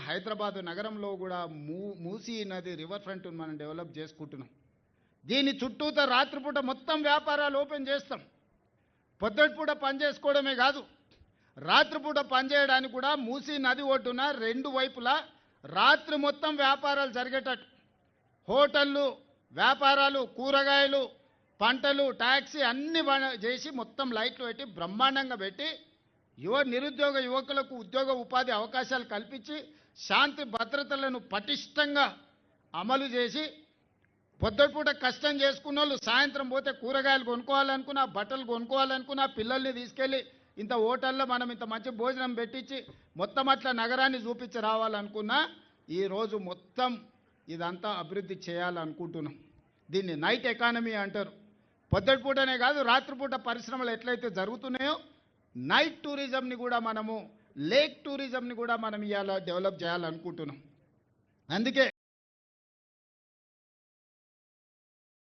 హైదరాబాద్ నగరంలో కూడా మూసీ నది రివర్ ఫ్రంట్ మనం డెవలప్ చేసుకుంటున్నాం. దీని చుట్టూత రాత్రిపూట మొత్తం వ్యాపారాలు ఓపెన్ చేస్తాం. పొద్దుటిపూట పని చేసుకోవడమే కాదు, రాత్రిపూట పనిచేయడానికి కూడా మూసీ నది ఒడ్డున రెండు వైపులా రాత్రి మొత్తం వ్యాపారాలు జరిగేటట్టు హోటళ్ళు, వ్యాపారాలు, కూరగాయలు, పంటలు, టాక్సీ అన్ని చేసి మొత్తం లైట్లు పెట్టి బ్రహ్మాండంగా పెట్టి నిరుద్యోగ యువకులకు ఉద్యోగ ఉపాధి అవకాశాలు కల్పించి శాంతి భద్రతలను పటిష్టంగా అమలు చేసి పొద్దుపూట కష్టం చేసుకున్న వాళ్ళు సాయంత్రం పోతే కూరగాయలు కొనుక్కోవాలనుకున్నా, బట్టలు కొనుక్కోవాలనుకున్నా, పిల్లల్ని తీసుకెళ్ళి ఇంత హోటల్లో మనం ఇంత మంచి భోజనం పెట్టించి మొత్తం అట్లా నగరాన్ని చూపించి రావాలనుకున్నా ఈరోజు మొత్తం ఇదంతా అభివృద్ధి చేయాలనుకుంటున్నాం. దీన్ని నైట్ ఎకానమీ అంటారు. పొద్దుపూటనే కాదు, రాత్రిపూట పరిశ్రమలు ఎట్లయితే జరుగుతున్నాయో నైట్ టూరిజంని కూడా మనము, లేక్ టూరిజంని కూడా మనం ఇవాళ డెవలప్ చేయాలనుకుంటున్నాం. అందుకే